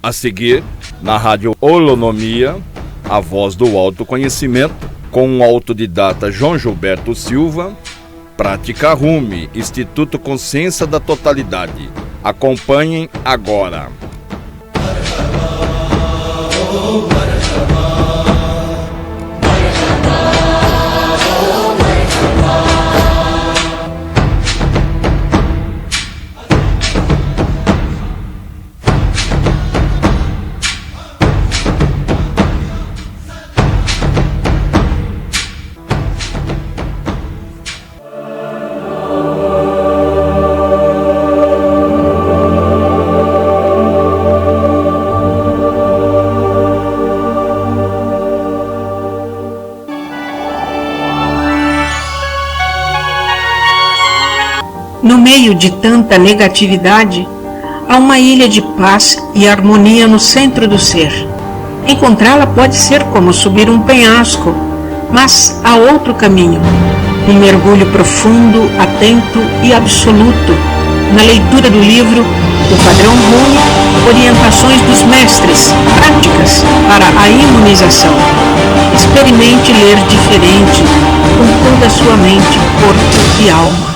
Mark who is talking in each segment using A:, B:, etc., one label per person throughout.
A: A seguir, na Rádio Holonomia, a voz do autoconhecimento, com o autodidata João Gilberto Silva, Prática Rumi, Instituto Consciência da Totalidade. Acompanhem agora.
B: No meio de tanta negatividade, há uma ilha de paz e harmonia no centro do ser. Encontrá-la pode ser como subir um penhasco, mas há outro caminho. Um mergulho profundo, atento e absoluto na leitura do livro O Padrão Rumi, Orientações dos Mestres, Práticas para a Imunização. Experimente ler diferente, com toda a sua mente, corpo e alma.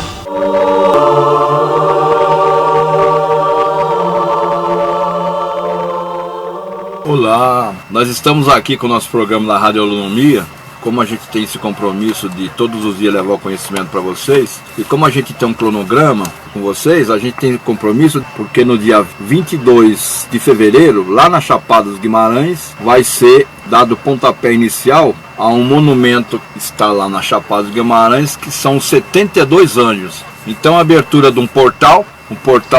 A: Olá, nós estamos aqui com o nosso programa da Rádio Holonomia. Como a gente tem esse compromisso de todos os dias levar o conhecimento para vocês, e como a gente tem um cronograma com vocês, a gente tem compromisso porque no dia 22 de fevereiro, lá na Chapada dos Guimarães, vai ser dado o pontapé inicial a um monumento que está lá na Chapada dos Guimarães, que são 72 anjos. Então a abertura de um portal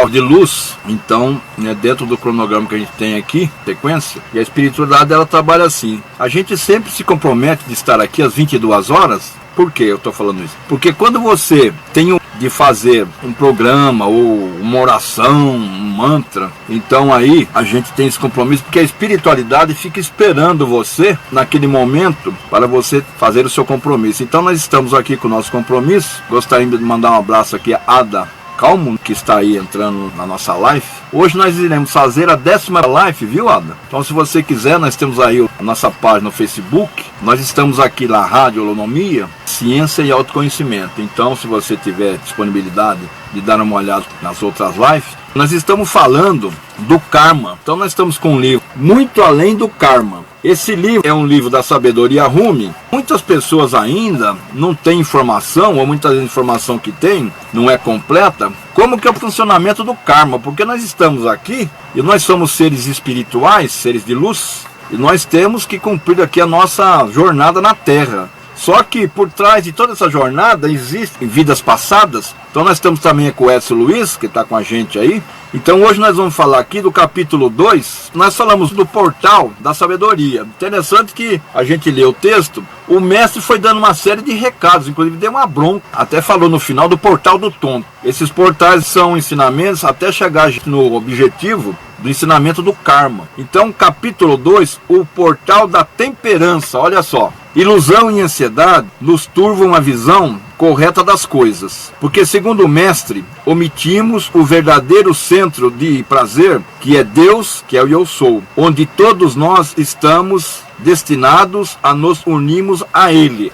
A: de luz. Então, dentro do cronograma que a gente tem aqui, sequência, e a espiritualidade ela trabalha assim. A gente sempre se compromete de estar aqui às 22 horas. Por que eu estou falando isso? Porque quando você tem de fazer um programa ou uma oração, um mantra, então aí a gente tem esse compromisso, porque a espiritualidade fica esperando você naquele momento para você fazer o seu compromisso. Então nós estamos aqui com o nosso compromisso. Gostaria de mandar um abraço aqui a Ada Calmo, que está aí entrando na nossa live. Hoje nós iremos fazer a 10ª live, viu, Ada? Então se você quiser, nós temos aí a nossa página no Facebook. Nós estamos aqui na Rádio Holonomia, Ciência e Autoconhecimento. Então se você tiver disponibilidade de dar uma olhada nas outras lives, nós estamos falando do karma. Então nós estamos com um livro Muito Além do Karma. Esse livro é um livro da sabedoria Rumi. Muitas pessoas ainda não têm informação, ou muita informação que tem não é completa. Como que é o funcionamento do karma? Porque nós estamos aqui e nós somos seres espirituais, seres de luz, e nós temos que cumprir aqui a nossa jornada na Terra. Só que por trás de toda essa jornada existem vidas passadas. Então nós estamos também com o Edson Luiz, que está com a gente aí. Então hoje nós vamos falar aqui do capítulo 2. Nós falamos do portal da sabedoria. Interessante que a gente lê o texto. O mestre foi dando uma série de recados, inclusive deu uma bronca. Até falou no final do portal do tonto. Esses portais são ensinamentos até chegar no objetivo do ensinamento do karma. Então capítulo 2, o portal da temperança. Olha só. Ilusão e ansiedade nos turvam a visão correta das coisas, porque segundo o mestre, omitimos o verdadeiro centro de prazer, que é Deus, que é o Eu Sou, onde todos nós estamos destinados a nos unirmos a Ele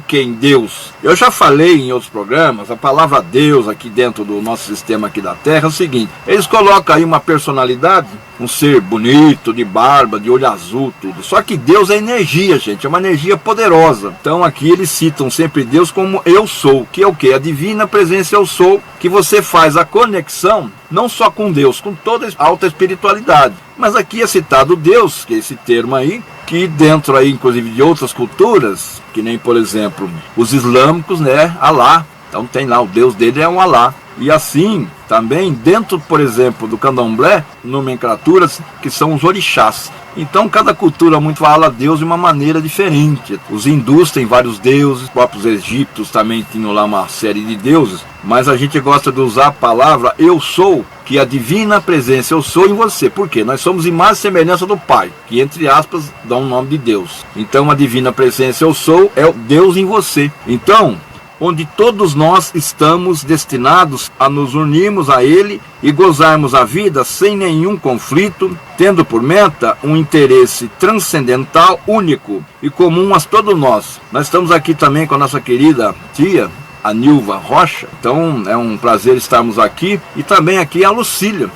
A: quem? Deus. Eu já falei em outros programas, a palavra Deus aqui dentro do nosso sistema aqui da Terra é o seguinte, eles colocam aí uma personalidade, um ser bonito, de barba, de olho azul, tudo. Só que Deus é energia, gente, é uma energia poderosa. Então aqui eles citam sempre Deus como Eu Sou, que é o que? A divina presença Eu Sou, que você faz a conexão não só com Deus, com toda a alta espiritualidade. Mas aqui é citado Deus, que é esse termo aí, que dentro aí, inclusive, de outras culturas, que nem, por exemplo, os islâmicos, né, Alá. Então tem lá, o Deus dele é um Alá. E assim, também, dentro, por exemplo, do candomblé, nomenclaturas que são os orixás. Então, cada cultura muito fala Deus de uma maneira diferente. Os hindus têm vários deuses, os próprios egípcios também tinham lá uma série de deuses. Mas a gente gosta de usar a palavra Eu Sou, que é a divina presença Eu Sou em você. Por quê? Nós somos imagem e semelhança do Pai, que entre aspas dá um nome de Deus. Então, a divina presença Eu Sou é o Deus em você. Então, onde todos nós estamos destinados a nos unirmos a Ele e gozarmos a vida sem nenhum conflito, tendo por meta um interesse transcendental, único e comum a todos nós. Nós estamos aqui também com a nossa querida tia, a Nilva Rocha, então é um prazer estarmos aqui, e também aqui a Lucília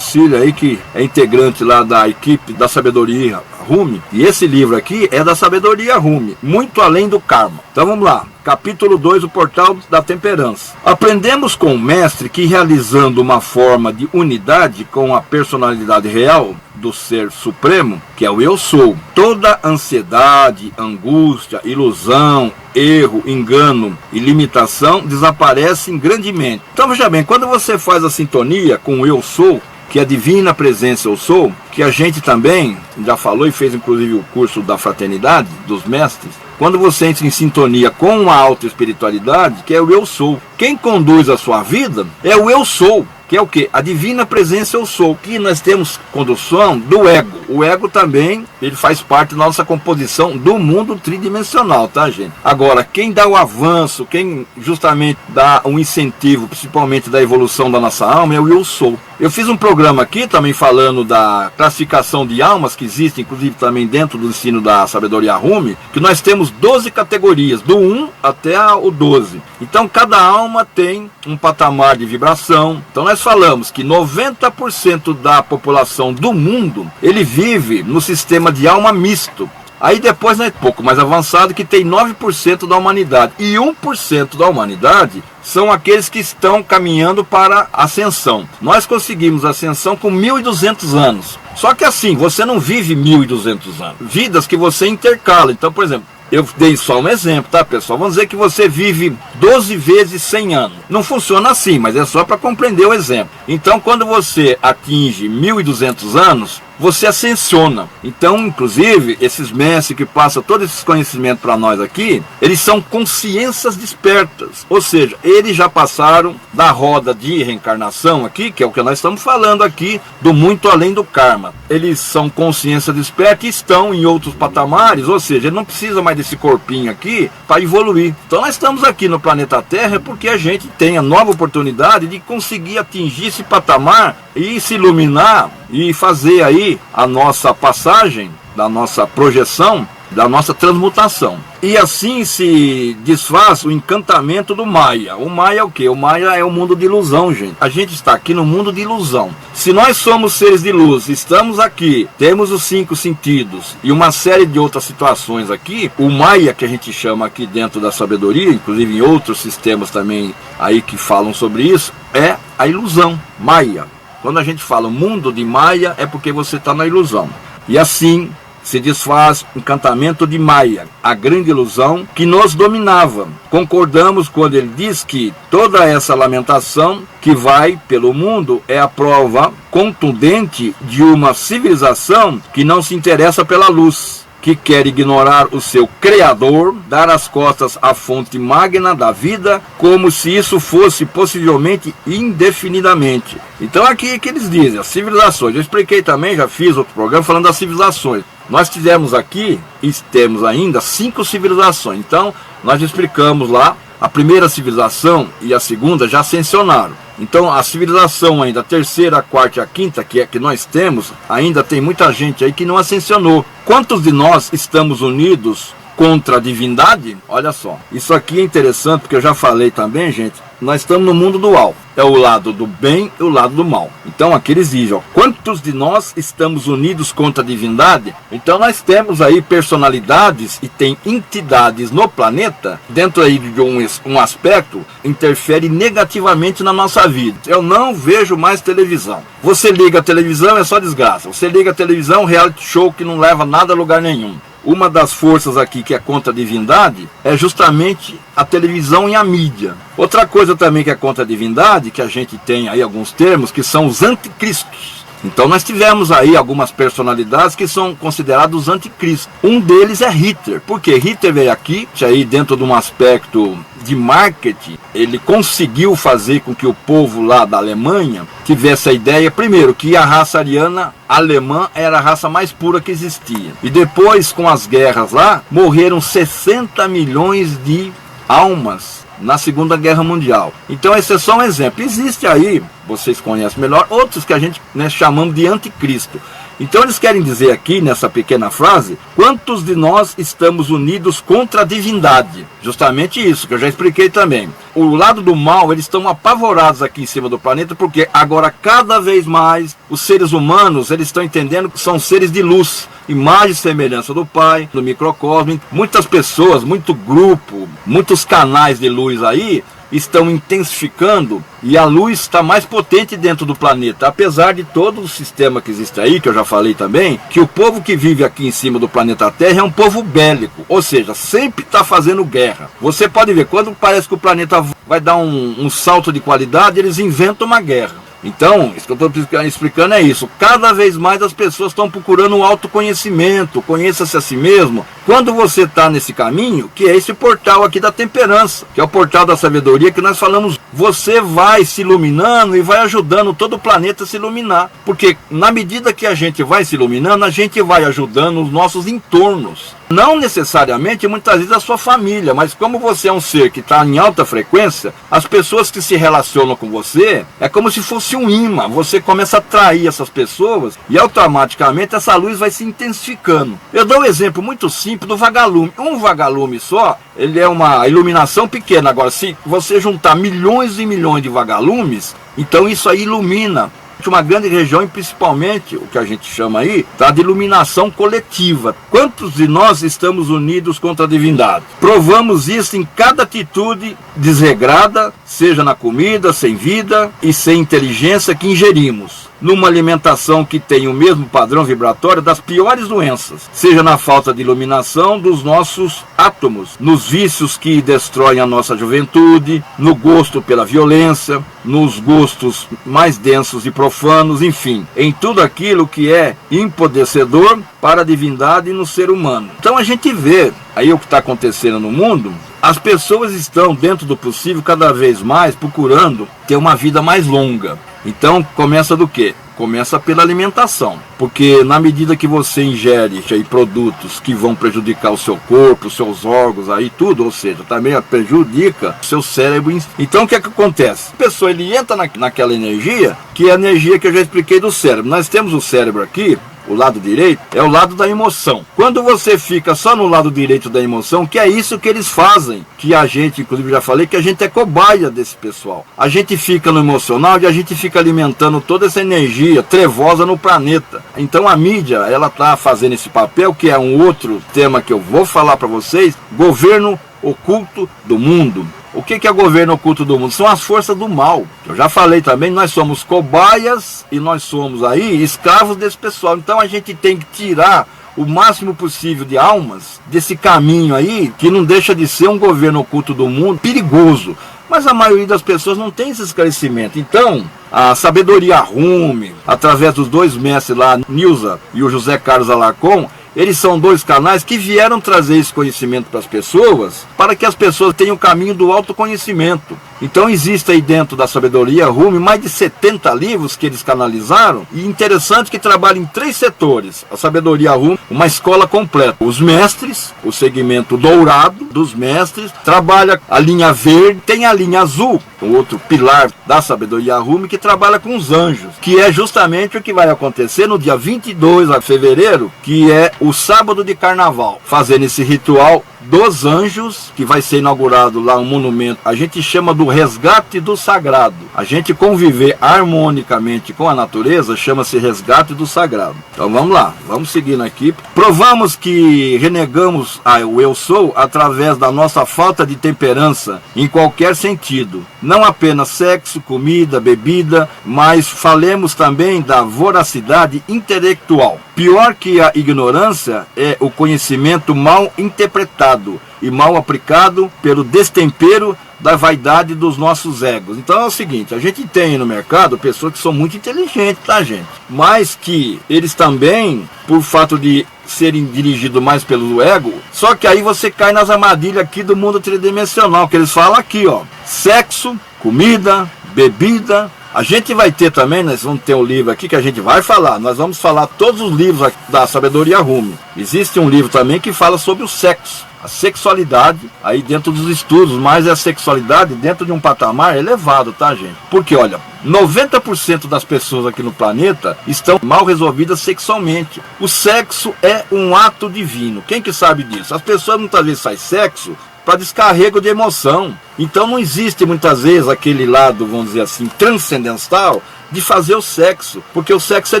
A: aí, que é integrante lá da equipe da Sabedoria Rumi, e esse livro aqui é da Sabedoria Rumi, Muito Além do Karma. Então vamos lá, capítulo 2, o Portal da Temperança. Aprendemos com o mestre que, realizando uma forma de unidade com a personalidade real do Ser Supremo, que é o Eu Sou, toda ansiedade, angústia, ilusão, erro, engano e limitação desaparecem grandemente. Então veja bem, quando você faz a sintonia com o Eu Sou, que é a divina presença Eu Sou, que a gente também já falou e fez inclusive o curso da fraternidade, dos mestres, quando você entra em sintonia com a alta espiritualidade, que é o Eu Sou, quem conduz a sua vida é o Eu Sou, que é o quê? A divina presença Eu Sou, que nós temos condução do ego. O ego também, ele faz parte da nossa composição do mundo tridimensional, tá, gente? Agora, quem dá o avanço, quem justamente dá um incentivo, principalmente da evolução da nossa alma, é o Eu Sou. Eu fiz um programa aqui também falando da classificação de almas que existe, inclusive também dentro do ensino da Sabedoria Rumi, que nós temos 12 categorias, do 1 até o 12. Então, cada alma tem um patamar de vibração. Então, nós falamos que 90% da população do mundo, ele vive no sistema de alma misto. Aí depois, né, pouco mais avançado, que tem 9% da humanidade. E 1% da humanidade são aqueles que estão caminhando para a ascensão. Nós conseguimos a ascensão com 1.200 anos. Só que assim, você não vive 1.200 anos. Vidas que você intercala. Então, por exemplo, eu dei só um exemplo, tá, pessoal? Vamos dizer que você vive 12 vezes 100 anos. Não funciona assim, mas é só para compreender o exemplo. Então, quando você atinge 1.200 anos, você ascensiona. Então, inclusive, esses mestres que passam todo esse conhecimento para nós aqui, eles são consciências despertas. Ou seja, eles já passaram da roda de reencarnação aqui, que é o que nós estamos falando aqui, do muito além do karma. Eles são consciência desperta e estão em outros patamares, ou seja, ele não precisa mais desse corpinho aqui para evoluir. Então, nós estamos aqui no planeta Terra porque a gente tem a nova oportunidade de conseguir atingir esse patamar e se iluminar e fazer aí a nossa passagem, da nossa projeção, da nossa transmutação. E assim se desfaz o encantamento do Maya. O Maya é o quê? O Maya é o mundo de ilusão, gente. A gente está aqui no mundo de ilusão. Se nós somos seres de luz, estamos aqui, temos os 5 sentidos e uma série de outras situações aqui, o Maya, que a gente chama aqui dentro da sabedoria, inclusive em outros sistemas também aí que falam sobre isso, é a ilusão, Maya. Quando a gente fala mundo de Maya, é porque você está na ilusão. E assim se desfaz o encantamento de Maya, a grande ilusão que nos dominava. Concordamos quando ele diz que toda essa lamentação que vai pelo mundo é a prova contundente de uma civilização que não se interessa pela luz, que quer ignorar o seu Criador, dar as costas à fonte magna da vida, como se isso fosse possivelmente indefinidamente. Então aqui que eles dizem, as civilizações. Eu expliquei também, já fiz outro programa falando das civilizações. Nós tivemos aqui, e temos ainda, 5 civilizações. Então, nós explicamos lá, a primeira civilização e a segunda já ascensionaram. Então, a civilização ainda, a terceira, a quarta e a quinta, que é que nós temos, ainda tem muita gente aí que não ascensionou. Quantos de nós estamos unidos contra a divindade? Olha só, isso aqui é interessante, porque eu já falei também, gente, nós estamos no mundo dual. É o lado do bem e o lado do mal. Então aqui eles dizem, ó, quantos de nós estamos unidos contra a divindade? Então nós temos aí personalidades e tem entidades no planeta, dentro aí de um aspecto, interfere negativamente na nossa vida. Eu não vejo mais televisão. Você liga a televisão, é só desgraça. Você liga a televisão, reality show que não leva nada a lugar nenhum. Uma das forças aqui que é contra a divindade é justamente a televisão e a mídia. Outra coisa também que é contra a divindade, que a gente tem aí alguns termos, que são os anticristos. Então nós tivemos aí algumas personalidades que são considerados anticristos. Um deles é Hitler. Por quê? Hitler veio aqui, aí dentro de um aspecto de marketing, ele conseguiu fazer com que o povo lá da Alemanha tivesse a ideia, primeiro, que a raça ariana alemã era a raça mais pura que existia. E depois, com as guerras lá, morreram 60 milhões de almas na Segunda Guerra Mundial. Então esse é só um exemplo. Existe aí, vocês conhecem melhor, outros que a gente chamamos de anticristo. Então eles querem dizer aqui, nessa pequena frase, quantos de nós estamos unidos contra a divindade? Justamente isso, que eu já expliquei também. O lado do mal, eles estão apavorados aqui em cima do planeta, porque agora cada vez mais os seres humanos, eles estão entendendo que são seres de luz, imagem e semelhança do Pai, do microcosmo. Muitas pessoas, muito grupo, muitos canais de luz aí, estão intensificando e a luz está mais potente dentro do planeta, apesar de todo o sistema que existe aí, que eu já falei também, que o povo que vive aqui em cima do planeta Terra é um povo bélico, ou seja, sempre está fazendo guerra. Você pode ver, quando parece que o planeta vai dar um salto de qualidade, eles inventam uma guerra. Então, isso que eu estou explicando é isso. Cada vez mais as pessoas estão procurando um autoconhecimento, conheça-se a si mesmo. Quando você está nesse caminho, que é esse portal aqui da temperança, que é o portal da sabedoria que nós falamos, você vai se iluminando e vai ajudando todo o planeta a se iluminar. Porque na medida que a gente vai se iluminando, a gente vai ajudando os nossos entornos. Não necessariamente, muitas vezes, a sua família, mas como você é um ser que está em alta frequência, as pessoas que se relacionam com você, é como se fosse um imã. Você começa a atrair essas pessoas e automaticamente essa luz vai se intensificando. Eu dou um exemplo muito simples do vagalume. Um vagalume só, ele é uma iluminação pequena. Agora, se você juntar milhões e milhões de vagalumes, então isso aí ilumina uma grande região, e principalmente o que a gente chama aí de iluminação coletiva. Quantos de nós estamos unidos contra a divindade? Provamos isso em cada atitude desregrada, seja na comida, sem vida e sem inteligência que ingerimos. Numa alimentação que tem o mesmo padrão vibratório das piores doenças, seja na falta de iluminação dos nossos átomos, nos vícios que destroem a nossa juventude, no gosto pela violência, nos gostos mais densos e profanos, enfim, em tudo aquilo que é empobrecedor para a divindade e no ser humano. Então a gente vê aí o que está acontecendo no mundo. As pessoas estão, dentro do possível, cada vez mais procurando ter uma vida mais longa. Então começa do quê? Começa pela alimentação, porque na medida que você ingere aí produtos que vão prejudicar o seu corpo, os seus órgãos, aí tudo, ou seja, também prejudica o seu cérebro. Então o que é que acontece? A pessoa ele entra naquela energia, que é a energia que eu já expliquei do cérebro. Nós temos o cérebro aqui, o lado direito, é o lado da emoção. Quando você fica só no lado direito da emoção, que é isso que eles fazem, que a gente, inclusive já falei, que a gente é cobaia desse pessoal. A gente fica no emocional e a gente fica alimentando toda essa energia trevosa no planeta. Então a mídia, ela está fazendo esse papel, que é um outro tema que eu vou falar para vocês, governo oculto do mundo. O que é o governo oculto do mundo? São as forças do mal. Eu já falei também, nós somos cobaias e nós somos aí escravos desse pessoal. Então a gente tem que tirar o máximo possível de almas desse caminho aí, que não deixa de ser um governo oculto do mundo perigoso. Mas a maioria das pessoas não tem esse esclarecimento. Então, a sabedoria Rume, através dos dois mestres lá, Nilza e o José Carlos Alarcon, eles são dois canais que vieram trazer esse conhecimento para as pessoas, para que as pessoas tenham o caminho do autoconhecimento. Então existe aí dentro da sabedoria Rume mais de 70 livros que eles canalizaram, e interessante que trabalha em 3 setores. A sabedoria Rume, uma escola completa. Os mestres, o segmento dourado dos mestres, trabalha a linha verde, tem a linha azul, o outro pilar da sabedoria Rume, que trabalha com os anjos, que é justamente o que vai acontecer no dia 22 de fevereiro, que é o sábado de carnaval, fazendo esse ritual dos anjos, que vai ser inaugurado lá um monumento, a gente chama do resgate do sagrado. A gente conviver harmonicamente com a natureza chama-se resgate do sagrado. Então vamos lá, vamos seguindo aqui. Provamos que renegamos o eu sou através da nossa falta de temperança em qualquer sentido. Não apenas sexo, comida, bebida, mas falemos também da voracidade intelectual. Pior que a ignorância é o conhecimento mal interpretado e mal aplicado pelo destempero da vaidade dos nossos egos. Então é o seguinte, a gente tem no mercado pessoas que são muito inteligentes, tá, gente? Mas que eles também, por fato de serem dirigidos mais pelo ego, só que aí você cai nas armadilhas aqui do mundo tridimensional, que eles falam aqui, ó, sexo, comida, bebida. A gente vai ter também, nós vamos ter um livro aqui que a gente vai falar, nós vamos falar todos os livros da sabedoria Rume. Existe um livro também que fala sobre o sexo. a sexualidade aí dentro dos estudos, mas é a sexualidade dentro de um patamar elevado, tá, gente? Porque, olha, 90% das pessoas aqui no planeta estão mal resolvidas sexualmente. O sexo é um ato divino. Quem que sabe disso? As pessoas muitas vezes fazem sexo para descarrego de emoção. Então não existe muitas vezes aquele lado, vamos dizer assim, transcendental de fazer o sexo, porque o sexo é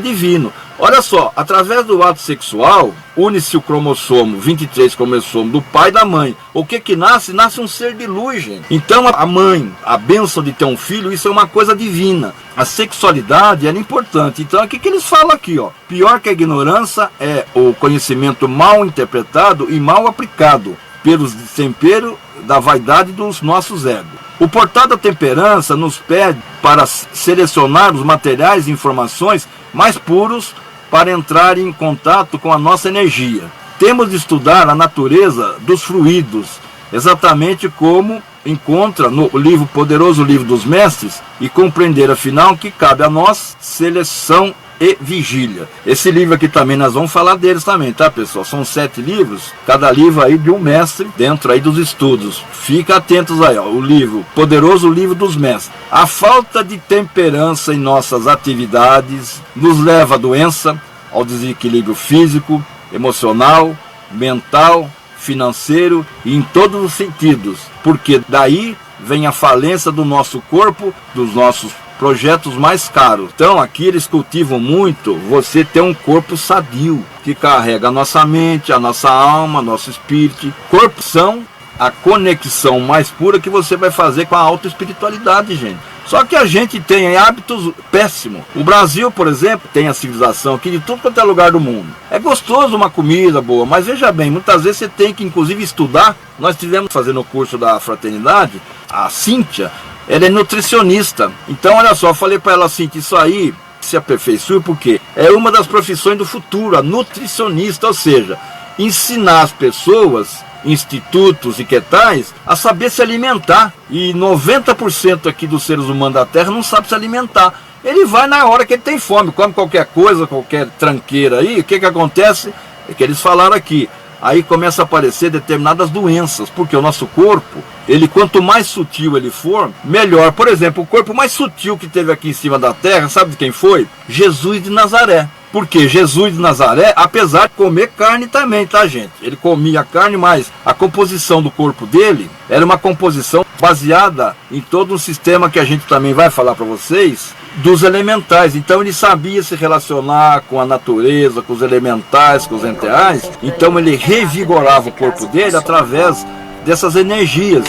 A: divino. Olha só, através do ato sexual, une-se o cromossomo, 23 cromossomos do pai e da mãe. O que nasce? Nasce um ser de luz, gente. Então a mãe, a bênção de ter um filho, isso é uma coisa divina. A sexualidade é importante. Então o que eles falam aqui, ó? Pior que a ignorância é o conhecimento mal interpretado e mal aplicado pelos temperos da vaidade dos nossos egos. O portal da temperança nos pede para selecionar os materiais e informações mais puros para entrar em contato com a nossa energia. Temos de estudar a natureza dos fluidos, exatamente como encontra no livro Poderoso Livro dos Mestres, e compreender afinal que cabe a nós seleção e vigília. Esse livro aqui também nós vamos falar deles também, tá, pessoal? São 7 livros, cada livro aí de um mestre dentro aí dos estudos. Fica atentos aí, ó, o livro Poderoso Livro dos Mestres. A falta de temperança em nossas atividades nos leva à doença, ao desequilíbrio físico, emocional, mental, financeiro e em todos os sentidos, porque daí vem a falência do nosso corpo, dos nossos projetos mais caros. Então aqui eles cultivam muito você ter um corpo sadio, que carrega a nossa mente, a nossa alma, nosso espírito. Corpo são a conexão mais pura que você vai fazer com a autoespiritualidade, gente. Só que a gente tem hábitos péssimos. O Brasil, por exemplo, tem a civilização aqui de tudo quanto é lugar do mundo. É gostoso uma comida boa, mas veja bem, muitas vezes você tem que inclusive estudar. Nós tivemos fazendo o curso da fraternidade, a Cíntia, ela é nutricionista. Então, olha só, eu falei para ela assim, que isso aí se aperfeiçoe porque é uma das profissões do futuro, a nutricionista, ou seja, ensinar as pessoas, institutos e que tais, a saber se alimentar. E 90% aqui dos seres humanos da Terra não sabe se alimentar. Ele vai na hora que ele tem fome, come qualquer coisa, qualquer tranqueira aí. O que acontece? É que eles falaram aqui, aí começa a aparecer determinadas doenças, porque o nosso corpo, ele quanto mais sutil ele for, melhor. Por exemplo, o corpo mais sutil que teve aqui em cima da terra, sabe de quem foi? Jesus de Nazaré. Porque Jesus de Nazaré, apesar de comer carne também, tá, gente? Ele comia carne, mas a composição do corpo dele era uma composição baseada em todo um sistema que a gente também vai falar para vocês, dos elementais. Então ele sabia se relacionar com a natureza, com os elementais, com os enteais. Então ele revigorava o corpo dele através dessas energias.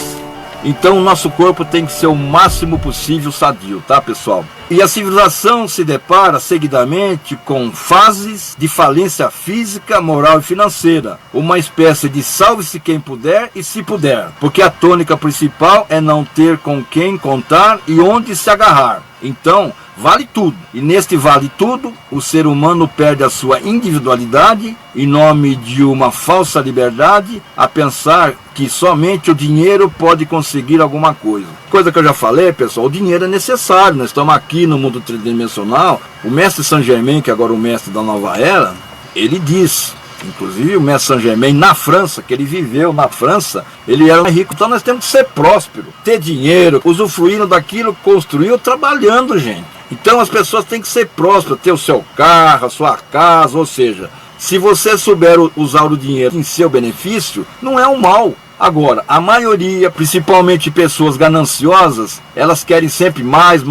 A: Então o nosso corpo tem que ser o máximo possível sadio, tá, pessoal? E a civilização se depara seguidamente com fases de falência física, moral e financeira. Uma espécie de salve-se quem puder e se puder. Porque a tônica principal é não ter com quem contar e onde se agarrar. Então, vale tudo. E neste vale tudo, o ser humano perde a sua individualidade em nome de uma falsa liberdade, a pensar que somente o dinheiro pode conseguir alguma coisa. Coisa que eu já falei, pessoal, o dinheiro é necessário. Nós estamos aqui no mundo tridimensional. O mestre Saint Germain, que agora é o mestre da nova era, ele diz, inclusive o mestre Saint Germain na França, que ele viveu na França, ele era rico. Então nós temos que ser próspero, ter dinheiro, usufruindo daquilo que construiu trabalhando, gente. Então as pessoas têm que ser prósperas, ter o seu carro, a sua casa, ou seja, se você souber usar o dinheiro em seu benefício, não é um mal. Agora, a maioria, principalmente pessoas gananciosas, elas querem sempre mais.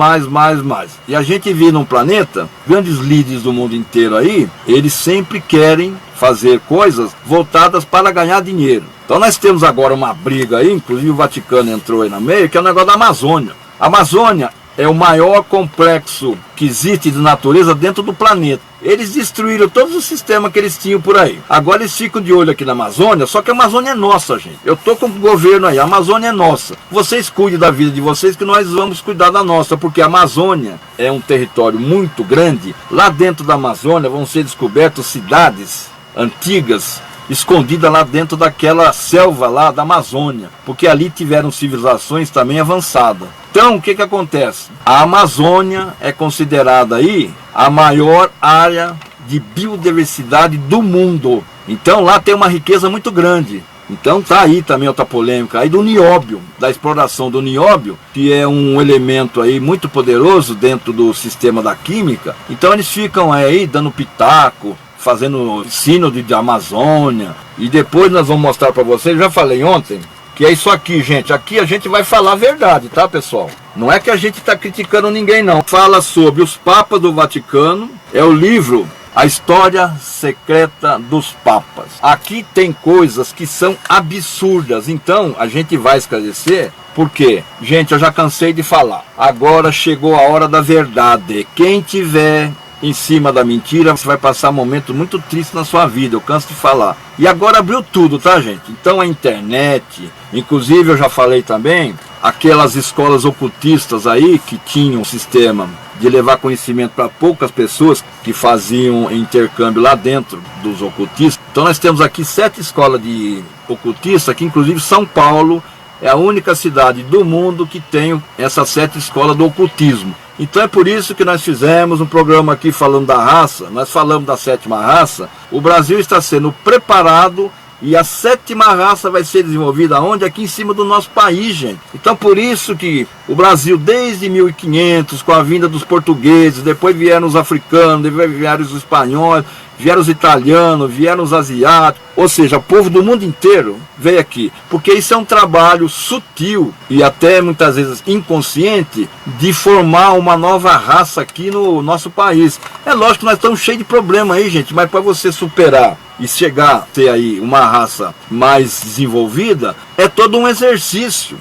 A: E a gente vive num planeta, grandes líderes do mundo inteiro aí, eles sempre querem fazer coisas voltadas para ganhar dinheiro. Então nós temos agora uma briga aí, inclusive o Vaticano entrou aí no meio, que é o negócio da Amazônia. A Amazônia é o maior complexo que existe de natureza dentro do planeta. Eles destruíram todos os sistemas que eles tinham por aí. Agora eles ficam de olho aqui na Amazônia, só que a Amazônia é nossa, gente. Eu tô com o governo aí, a Amazônia é nossa. Vocês cuidem da vida de vocês, que nós vamos cuidar da nossa, porque a Amazônia é um território muito grande. Lá dentro da Amazônia vão ser descobertas cidades antigas, escondida lá dentro daquela selva lá da Amazônia, porque ali tiveram civilizações também avançadas. Então, o que acontece? A Amazônia é considerada aí a maior área de biodiversidade do mundo. Então, lá tem uma riqueza muito grande. Então tá aí também outra polêmica aí do nióbio, da exploração do nióbio, que é um elemento aí muito poderoso dentro do sistema da química. Então eles ficam aí dando pitaco, fazendo sínodo de Amazônia, e depois nós vamos mostrar para vocês, já falei ontem, que é isso aqui, gente. Aqui a gente vai falar a verdade, tá, pessoal? Não é que a gente está criticando ninguém, não. Fala sobre os papas do Vaticano, é o livro A História Secreta dos Papas. Aqui tem coisas que são absurdas, então a gente vai esclarecer. Porque, gente, eu já cansei de falar. Agora chegou a hora da verdade. Quem tiver em cima da mentira, você vai passar um momento muito triste na sua vida, eu canso de falar. E agora abriu tudo, tá, gente? Então a internet, inclusive eu já falei também, aquelas escolas ocultistas aí que tinham um sistema de levar conhecimento para poucas pessoas que faziam intercâmbio lá dentro dos ocultistas. Então nós temos aqui 7 escolas de ocultistas, que inclusive São Paulo é a única cidade do mundo que tem essas 7 escolas do ocultismo. Então é por isso que nós fizemos um programa aqui falando da raça, nós falamos da 7ª raça. O Brasil está sendo preparado e a 7ª raça vai ser desenvolvida onde? Aqui em cima do nosso país, gente. Então por isso que o Brasil, desde 1500, com a vinda dos portugueses, depois vieram os africanos, depois vieram os espanhóis, vieram os italianos, vieram os asiáticos, ou seja, o povo do mundo inteiro veio aqui, porque isso é um trabalho sutil e até muitas vezes inconsciente de formar uma nova raça aqui no nosso país. É lógico que nós estamos cheios de problema aí, gente, mas para você superar e chegar a ter aí uma raça mais desenvolvida, é todo um exercício,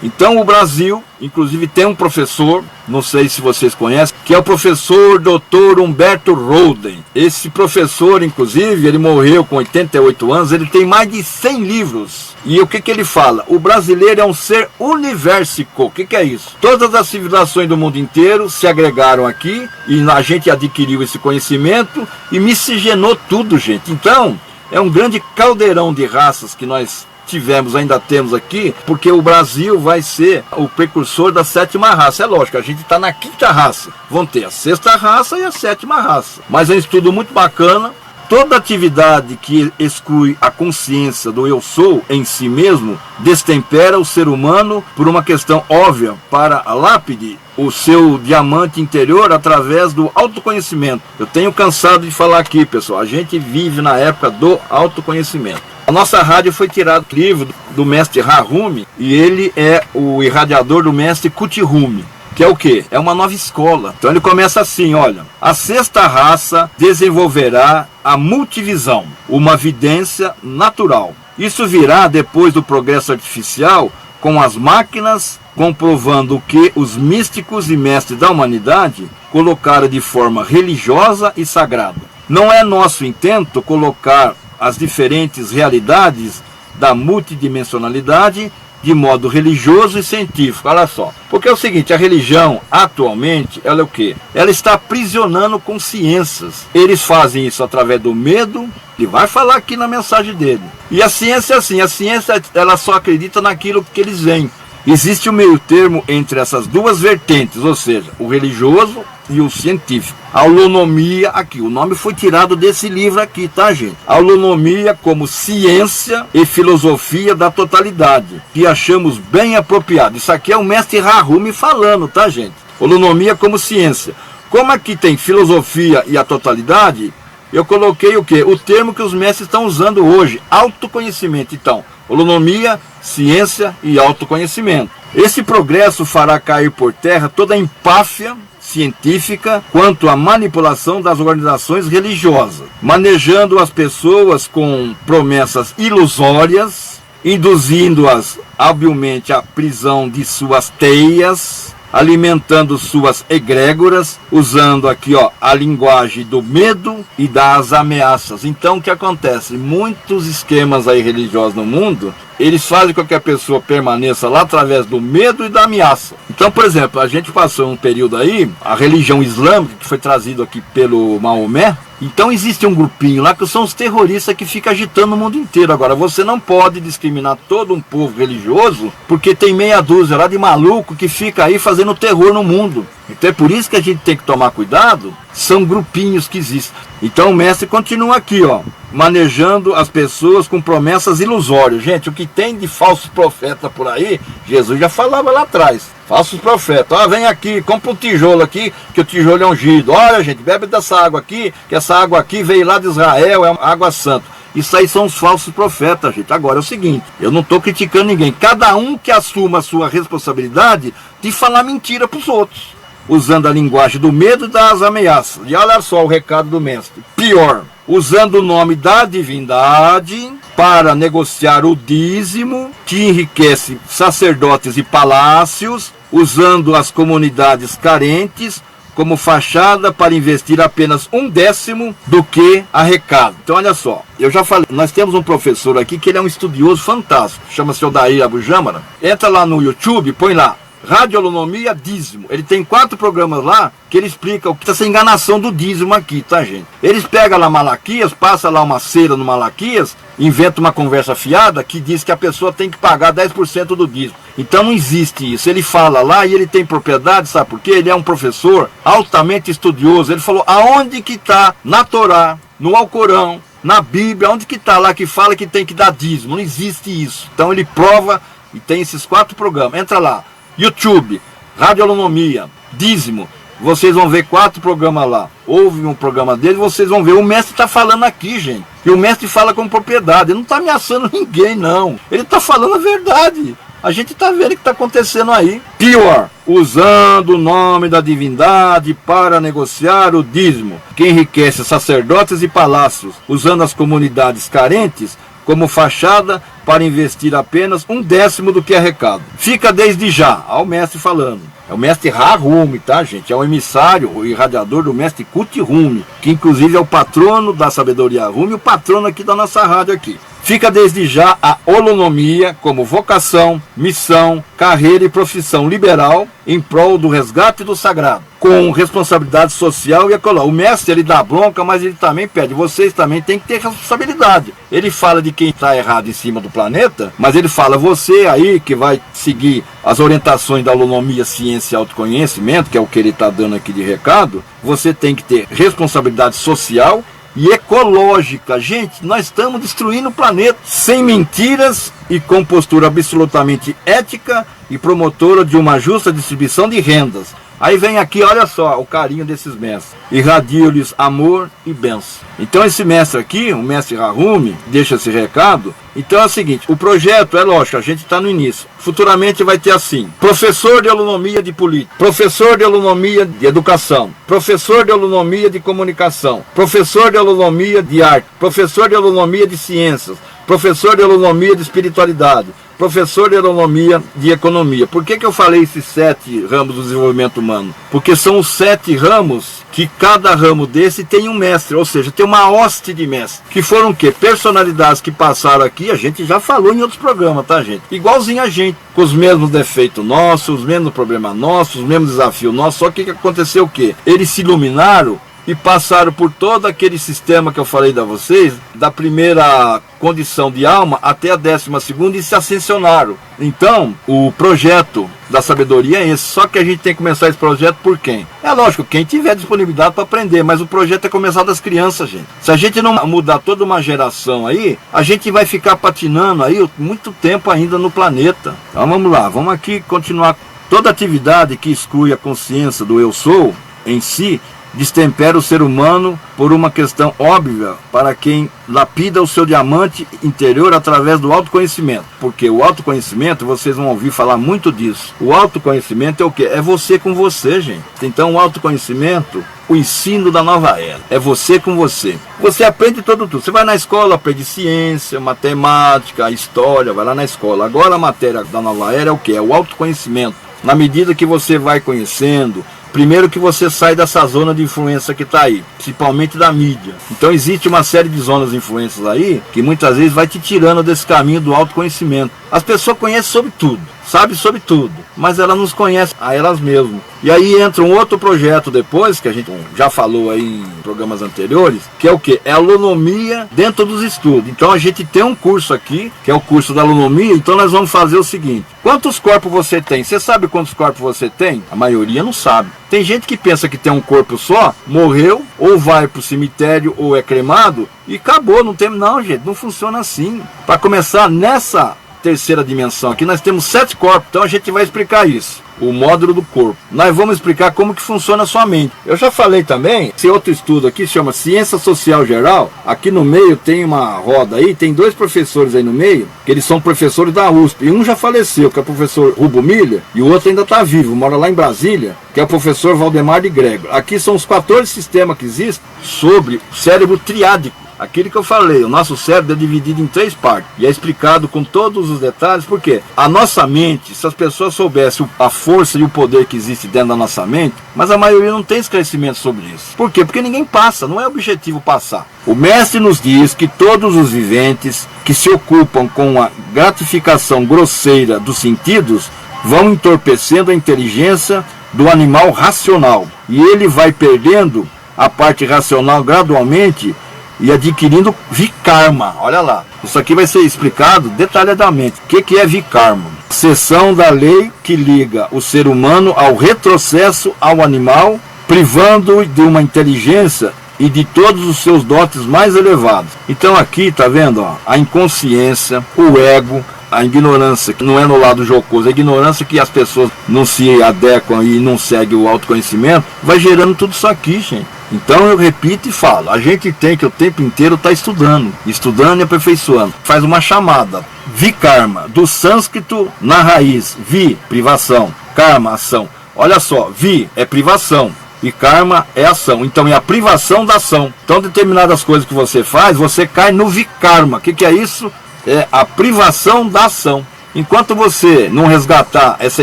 A: Então o Brasil, inclusive tem um professor, não sei se vocês conhecem, que é o professor Dr. Humberto Roden. Esse professor, inclusive, ele morreu com 88 anos, ele tem mais de 100 livros. E o que ele fala? O brasileiro é um ser universico. O que é isso? Todas as civilizações do mundo inteiro se agregaram aqui e a gente adquiriu esse conhecimento e miscigenou tudo, gente. Então, é um grande caldeirão de raças que nós tivemos, ainda temos aqui, porque o Brasil vai ser o precursor da 7ª raça. É lógico, a gente está na 5ª raça. Vão ter a 6ª raça e a 7ª raça. Mas é um estudo muito bacana. Toda atividade que exclui a consciência do eu sou em si mesmo destempera o ser humano por uma questão óbvia para a lápide o seu diamante interior através do autoconhecimento. Eu tenho cansado de falar aqui, pessoal, a gente vive na época do autoconhecimento. A nossa rádio foi tirado do livro do mestre Harumi e ele é o irradiador do mestre Kuthihumi. Que é o quê? É uma nova escola. Então ele começa assim, olha. A 6ª raça desenvolverá a multivisão, uma vidência natural. Isso virá depois do progresso artificial com as máquinas, comprovando que os místicos e mestres da humanidade colocaram de forma religiosa e sagrada. Não é nosso intento colocar as diferentes realidades da multidimensionalidade de modo religioso e científico, olha só. Porque é o seguinte, a religião, atualmente, ela é o quê? Ela está aprisionando consciências. Eles fazem isso através do medo, e vai falar aqui na mensagem dele. E a ciência é assim, a ciência, ela só acredita naquilo que eles veem. Existe um meio termo entre essas duas vertentes, ou seja, o religioso e o científico. A holonomia, aqui, o nome foi tirado desse livro aqui, tá, gente? A holonomia como ciência e filosofia da totalidade, que achamos bem apropriado. Isso aqui é o mestre Harumi falando, tá, gente? Holonomia como ciência. Como aqui tem filosofia e a totalidade, eu coloquei o quê? O termo que os mestres estão usando hoje, autoconhecimento. Então, holonomia, ciência e autoconhecimento. Esse progresso fará cair por terra toda a empáfia científica quanto à manipulação das organizações religiosas, manejando as pessoas com promessas ilusórias, induzindo-as habilmente à prisão de suas teias, alimentando suas egrégoras, usando aqui a linguagem do medo e das ameaças. Então o que acontece? Muitos esquemas aí religiosos no mundo, eles fazem com que a pessoa permaneça lá através do medo e da ameaça. Então, por exemplo, a gente passou um período aí, a religião islâmica, que foi trazido aqui pelo Maomé. Então existe um grupinho lá que são os terroristas que ficam agitando o mundo inteiro. Agora, você não pode discriminar todo um povo religioso, porque tem meia dúzia lá de maluco que fica aí fazendo terror no mundo. Então é por isso que a gente tem que tomar cuidado, são grupinhos que existem. Então o mestre continua aqui, ó, manejando as pessoas com promessas ilusórias. Gente, o que tem de falsos profetas por aí, Jesus já falava lá atrás. Falsos profetas, vem aqui, compra um tijolo aqui, que o tijolo é ungido. Olha, gente, bebe dessa água aqui, que essa água aqui veio lá de Israel, é uma água santa. Isso aí são os falsos profetas, gente. Agora é o seguinte, eu não estou criticando ninguém. Cada um que assuma a sua responsabilidade de falar mentira para os outros, usando a linguagem do medo e das ameaças. E olha só o recado do mestre. Pior, usando o nome da divindade para negociar o dízimo, que enriquece sacerdotes e palácios, usando as comunidades carentes como fachada para investir apenas 1/10 do que arrecada. Então olha só, eu já falei, nós temos um professor aqui que ele é um estudioso fantástico, chama-se Odair Abujamara. Entra lá no YouTube, põe lá, Radiolonomia Dízimo. Ele tem 4 programas lá que ele explica o que essa enganação do dízimo aqui, tá, gente? Eles pegam lá Malaquias, passa lá uma cera no Malaquias, inventa uma conversa fiada que diz que a pessoa tem que pagar 10% do dízimo. Então não existe isso. Ele fala lá e ele tem propriedade, sabe por quê? Ele é um professor altamente estudioso. Ele falou, aonde que está na Torá, no Alcorão, na Bíblia, onde que está lá que fala que tem que dar dízimo? Não existe isso. Então ele prova e tem esses 4 programas. Entra lá. YouTube, Radiolonomia, dízimo, vocês vão ver 4 programas lá. Houve um programa dele, vocês vão ver. O mestre está falando aqui, gente. E o mestre fala com propriedade. Ele não está ameaçando ninguém, não. Ele está falando a verdade. A gente está vendo o que está acontecendo aí. Pior, usando o nome da divindade para negociar o dízimo, que enriquece sacerdotes e palácios, usando as comunidades carentes como fachada para investir apenas 1/10 do que arrecada. Fica desde já, ao mestre falando. É o mestre Rahumi, tá, gente? É o emissário, o irradiador do mestre Kuti Rumi, que inclusive é o patrono da sabedoria Rumi, o patrono aqui da nossa rádio aqui. Fica desde já a holonomia como vocação, missão, carreira e profissão liberal em prol do resgate do sagrado, com responsabilidade social e ecológica. O mestre, ele dá bronca, mas ele também pede, vocês também têm que ter responsabilidade. Ele fala de quem está errado em cima do planeta, mas ele fala, você aí que vai seguir as orientações da holonomia, ciência e autoconhecimento, que é o que ele está dando aqui de recado, você tem que ter responsabilidade social e ecológica. Gente, nós estamos destruindo o planeta sem mentiras e com postura absolutamente ética e promotora de uma justa distribuição de rendas. Aí vem aqui, olha só, o carinho desses mestres. Irradio-lhes amor e bênção. Então esse mestre aqui, o mestre Rahumi, deixa esse recado. Então é o seguinte, o projeto, é lógico, a gente está no início. Futuramente vai ter assim, professor de holonomia de política, professor de holonomia de educação, professor de holonomia de comunicação, professor de holonomia de arte, professor de holonomia de ciências, professor de holonomia de espiritualidade, professor de holonomia de economia. Por que eu falei esses 7 ramos do desenvolvimento humano? Porque são os 7 ramos que cada ramo desse tem um mestre, ou seja, tem uma hoste de mestre, que foram o quê? Personalidades que passaram aqui, a gente já falou em outros programas, tá, gente? Igualzinho a gente, com os mesmos defeitos nossos, os mesmos problemas nossos, os mesmos desafios nossos, só que aconteceu o quê? Eles se iluminaram e passaram por todo aquele sistema que eu falei a vocês, da primeira condição de alma até a 12ª, e se ascensionaram. Então, o projeto da sabedoria é esse, só que a gente tem que começar esse projeto por quem? É lógico, quem tiver disponibilidade para aprender, mas o projeto é começar das crianças, gente. Se a gente não mudar toda uma geração aí, a gente vai ficar patinando aí muito tempo ainda no planeta. Então vamos lá, vamos aqui continuar. Toda atividade que exclui a consciência do eu sou em si, destempera o ser humano por uma questão óbvia para quem lapida o seu diamante interior através do autoconhecimento. Porque o autoconhecimento, vocês vão ouvir falar muito disso. O autoconhecimento é o quê? É você com você, gente. Então o autoconhecimento, o ensino da nova era, é você com você. Você aprende tudo. Você vai na escola, aprende ciência, matemática, história, vai lá na escola. Agora a matéria da nova era é o quê? É o autoconhecimento. Na medida que você vai conhecendo, primeiro que você sai dessa zona de influência que está aí, principalmente da mídia. Então existe uma série de zonas de influências aí, que muitas vezes vai te tirando desse caminho do autoconhecimento. As pessoas conhecem sobre tudo. sabe sobre tudo, mas ela nos conhece a elas mesmas. E aí entra um outro projeto depois, que a gente já falou aí em programas anteriores, que é o quê? É a holonomia dentro dos estudos. Então a gente tem um curso aqui, que é o curso da holonomia, então nós vamos fazer o seguinte: quantos corpos você tem? Você sabe quantos corpos você tem? A maioria não sabe. Tem gente que pensa que tem um corpo só, morreu, ou vai pro cemitério, ou é cremado, e acabou, não tem... Não, gente, não funciona assim. Para começar, nessa terceira dimensão aqui, nós temos 7 corpos, então a gente vai explicar isso, o módulo do corpo. Nós vamos explicar como que funciona a sua mente. Eu já falei também, esse outro estudo aqui chama Ciência Social Geral. Aqui no meio tem uma roda aí, tem 2 professores aí no meio, que eles são professores da USP, e um já faleceu, que é o professor Rubo Milha, e o outro ainda está vivo, mora lá em Brasília, que é o professor Valdemar de Grégor. Aqui são os 14 sistemas que existem sobre o cérebro triádico. Aquilo que eu falei, o nosso cérebro é dividido em 3 partes. E é explicado com todos os detalhes, porque a nossa mente, se as pessoas soubessem a força e o poder que existe dentro da nossa mente, mas a maioria não tem esclarecimento sobre isso. Por quê? Porque ninguém passa, não é objetivo passar. O mestre nos diz que todos os viventes que se ocupam com a gratificação grosseira dos sentidos vão entorpecendo a inteligência do animal racional. E ele vai perdendo a parte racional gradualmente e adquirindo vikarma. Olha lá, isso aqui vai ser explicado detalhadamente. O que é vikarma? Seção da lei que liga o ser humano ao retrocesso ao animal, privando-o de uma inteligência e de todos os seus dotes mais elevados. Então aqui, tá vendo, ó, a inconsciência, o ego, a ignorância, que não é no lado jocoso, a ignorância que as pessoas não se adequam e não seguem o autoconhecimento, vai gerando tudo isso aqui, gente. Então eu repito e falo, a gente tem que o tempo inteiro estar estudando e aperfeiçoando. Faz uma chamada, vikarma, do sânscrito na raiz, vi, privação, karma, ação. Olha só, vi é privação e karma é ação, então é a privação da ação. Então determinadas coisas que você faz, você cai no vikarma. O que é isso? É a privação da ação. Enquanto você não resgatar essa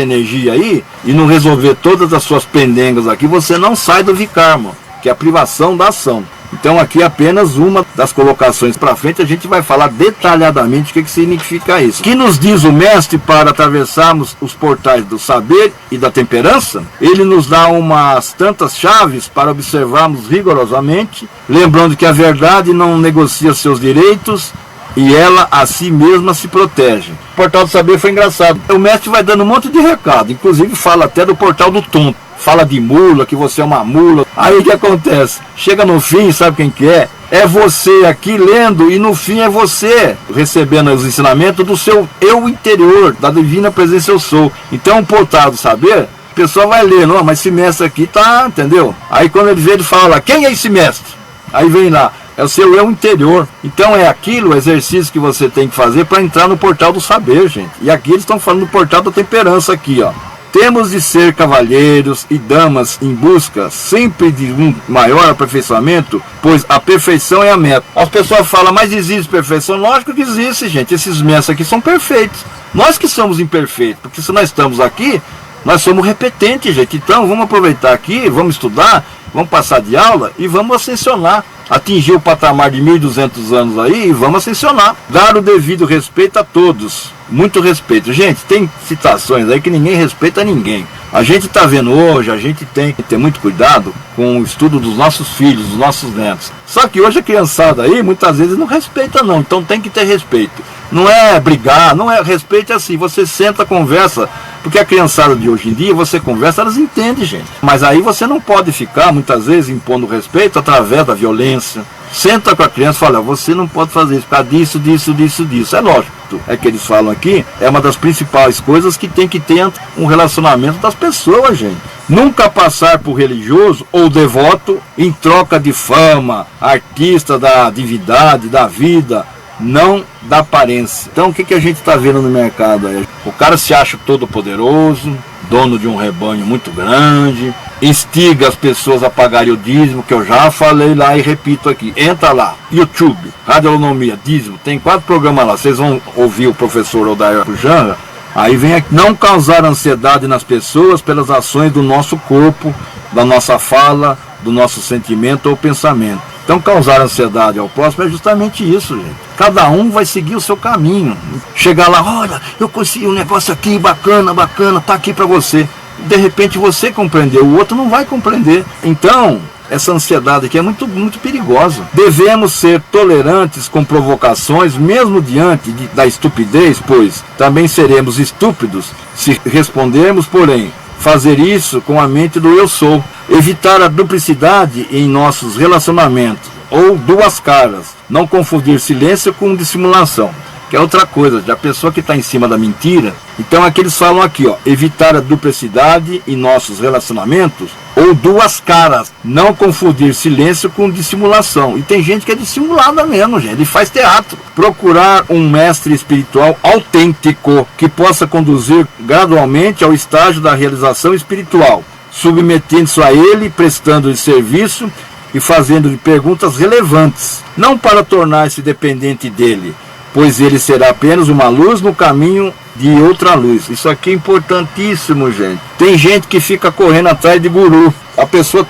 A: energia aí e não resolver todas as suas pendengas aqui, você não sai do vikarma, que é a privação da ação. Então aqui apenas uma das colocações para frente, a gente vai falar detalhadamente o que significa isso. O que nos diz o mestre para atravessarmos os portais do saber e da temperança? Ele nos dá umas tantas chaves para observarmos rigorosamente, lembrando que a verdade não negocia seus direitos e ela a si mesma se protege. O portal do saber foi engraçado. O mestre vai dando um monte de recado, inclusive fala até do portal do tonto. Fala de mula, que você é uma mula. Aí o que acontece? Chega no fim, sabe quem que é? É você aqui lendo e no fim é você recebendo os ensinamentos do seu eu interior, da divina presença eu sou. Então o portal do saber, o pessoal vai ler, não, mas esse mestre aqui tá, entendeu? Aí quando ele vê, ele fala, quem é esse mestre? Aí vem lá, é o seu eu interior. Então é aquilo, o exercício que você tem que fazer para entrar no portal do saber, gente. E aqui eles estão falando do portal da temperança aqui, ó. Temos de ser cavalheiros e damas em busca sempre de um maior aperfeiçoamento, pois a perfeição é a meta. As pessoas falam, mas existe perfeição? Lógico que existe, gente. Esses mestres aqui são perfeitos. Nós que somos imperfeitos, porque se nós estamos aqui, nós somos repetentes, gente. Então vamos aproveitar aqui, vamos estudar, vamos passar de aula e vamos ascensionar. Atingir o patamar de 1.200 anos aí e vamos ascensionar. Dar o devido respeito a todos. Muito respeito. Gente, tem citações aí que ninguém respeita ninguém. A gente está vendo hoje, a gente tem que ter muito cuidado com o estudo dos nossos filhos, dos nossos netos. Só que hoje a criançada aí, muitas vezes não respeita não, então tem que ter respeito. Não é brigar, não é respeito, é assim, você senta, conversa, porque a criançada de hoje em dia, você conversa, elas entendem, gente. Mas aí você não pode ficar, muitas vezes, impondo respeito através da violência. Senta com a criança e fala, você não pode fazer isso, por causa disso, disso, disso, disso. É lógico, é que eles falam aqui, é uma das principais coisas que tem que ter um relacionamento das pessoas, gente. Nunca passar por religioso ou devoto em troca de fama, artista da divindade, da vida, não da aparência. Então o que a gente está vendo no mercado aí? O cara se acha todo poderoso, dono de um rebanho muito grande, instiga as pessoas a pagarem o dízimo, que eu já falei lá e repito aqui. Entra lá, YouTube, Radionomia, dízimo, tem 4 programas lá, vocês vão ouvir o professor Odair Pujanra. Aí vem aqui, não causar ansiedade nas pessoas pelas ações do nosso corpo, da nossa fala, do nosso sentimento ou pensamento. Então causar ansiedade ao próximo é justamente isso, gente. Cada um vai seguir o seu caminho. Chegar lá, olha, eu consegui um negócio aqui, bacana, tá aqui para você. De repente você compreendeu, o outro não vai compreender. Então, essa ansiedade aqui é muito, muito perigosa. Devemos ser tolerantes com provocações, mesmo diante da estupidez, pois também seremos estúpidos se respondermos, porém, fazer isso com a mente do eu sou. Evitar a duplicidade em nossos relacionamentos, ou duas caras. Não confundir silêncio com dissimulação, que é outra coisa, a pessoa que está em cima da mentira. Então aqui eles falam aqui, ó, evitar a duplicidade em nossos relacionamentos, ou duas caras. Não confundir silêncio com dissimulação. E tem gente que é dissimulada mesmo, gente, ele faz teatro. Procurar um mestre espiritual autêntico, que possa conduzir gradualmente ao estágio da realização espiritual, submetendo-se a ele, prestando-lhe serviço e fazendo-lhe perguntas relevantes, não para tornar-se dependente dele, pois ele será apenas uma luz no caminho de outra luz. Isso aqui é importantíssimo, gente. Tem gente que fica correndo atrás de guru. A pessoa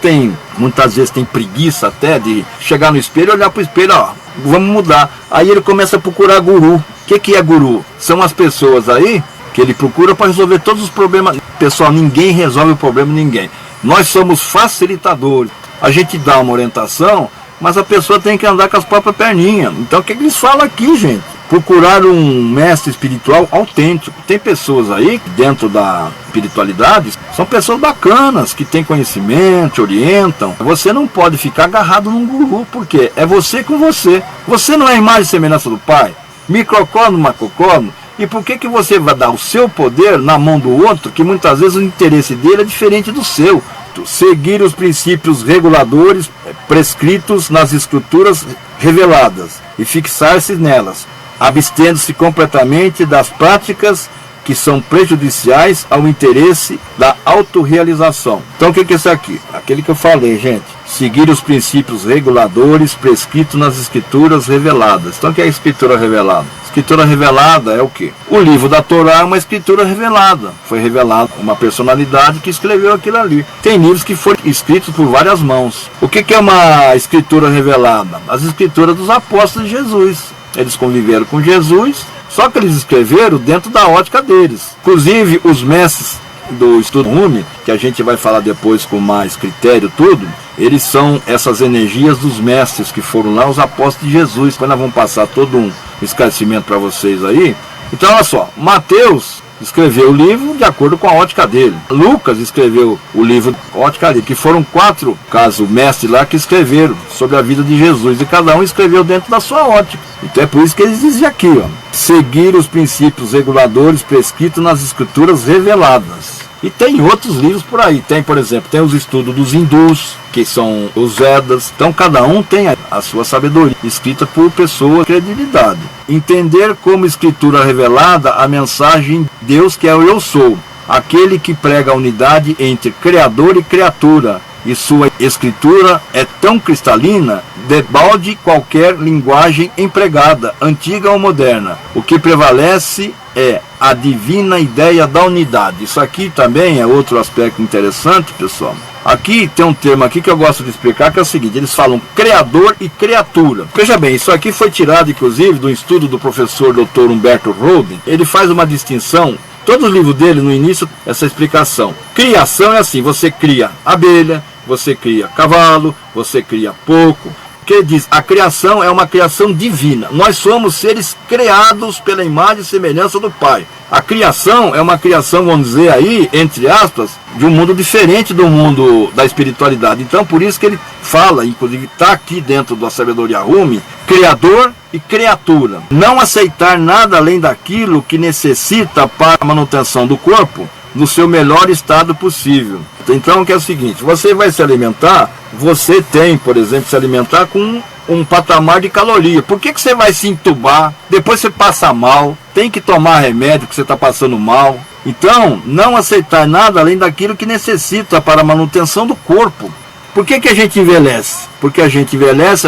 A: muitas vezes tem preguiça até de chegar no espelho e olhar para o espelho, ó, vamos mudar. Aí ele começa a procurar guru. O que é guru? São as pessoas aí que ele procura para resolver todos os problemas. Pessoal, ninguém resolve o problema de ninguém. Nós somos facilitadores. A gente dá uma orientação, mas a pessoa tem que andar com as próprias perninhas. Então o que eles falam aqui, gente? Procurar um mestre espiritual autêntico. Tem pessoas aí, dentro da espiritualidade, são pessoas bacanas, que têm conhecimento, orientam. Você não pode ficar agarrado num guru, porque é você com você. Você não é a imagem e semelhança do Pai? Microcosmo, macrocosmo. E por que você vai dar o seu poder na mão do outro, que muitas vezes o interesse dele é diferente do seu? Seguir os princípios reguladores prescritos nas escrituras reveladas e fixar-se nelas, abstendo-se completamente das práticas que são prejudiciais ao interesse da autorrealização. Então o que é isso aqui? Aquele que eu falei, gente. Seguir os princípios reguladores prescritos nas escrituras reveladas. Então o que é a escritura revelada? Escritura revelada é o quê? O livro da Torá é uma escritura revelada. Foi revelada uma personalidade que escreveu aquilo ali. Tem livros que foram escritos por várias mãos. O que é uma escritura revelada? As escrituras dos apóstolos de Jesus. Eles conviveram com Jesus, só que eles escreveram dentro da ótica deles. Inclusive, os mestres do estudo Rumi, que a gente vai falar depois com mais critério tudo, eles são essas energias dos mestres que foram lá, os apóstolos de Jesus. Quando nós vamos passar todo um esclarecimento para vocês aí. Então, olha só, Mateus escreveu o livro de acordo com a ótica dele. Lucas escreveu o livro com a ótica dele, que foram 4 casos mestres lá que escreveram sobre a vida de Jesus, e cada um escreveu dentro da sua ótica. Então é por isso que eles dizem aqui, ó, seguir os princípios reguladores prescritos nas escrituras reveladas. E tem outros livros por aí. Tem, por exemplo, tem os estudos dos hindus, que são os Vedas. Então cada um tem a sua sabedoria, escrita por pessoas de credibilidade. Entender como escritura revelada a mensagem de Deus, que é o eu sou, aquele que prega a unidade entre Criador e criatura, e sua escritura é tão cristalina, debalde qualquer linguagem empregada, antiga ou moderna. O que prevalece é a divina ideia da unidade. Isso aqui também é outro aspecto interessante, pessoal. Aqui tem um termo aqui que eu gosto de explicar, que é o seguinte: eles falam criador e criatura. Veja bem, isso aqui foi tirado inclusive do estudo do professor Dr. Humberto Roden. Ele faz uma distinção, todos os livros dele no início, essa explicação. Criação é assim: você cria abelha, você cria cavalo, você cria porco. Que diz, a criação é uma criação divina. Nós somos seres criados pela imagem e semelhança do Pai. A criação é uma criação, vamos dizer aí, entre aspas, de um mundo diferente do mundo da espiritualidade. Então, por isso que ele fala, inclusive está aqui dentro da sabedoria Rumi, criador e criatura. Não aceitar nada além daquilo que necessita para a manutenção do corpo no seu melhor estado possível. Então, que é o seguinte: você vai se alimentar, você tem, por exemplo, se alimentar com um patamar de caloria. Por que você vai se entubar? Depois você passa mal, tem que tomar remédio que você está passando mal. Então, não aceitar nada além daquilo que necessita para a manutenção do corpo. Por que a gente envelhece? Porque a gente envelhece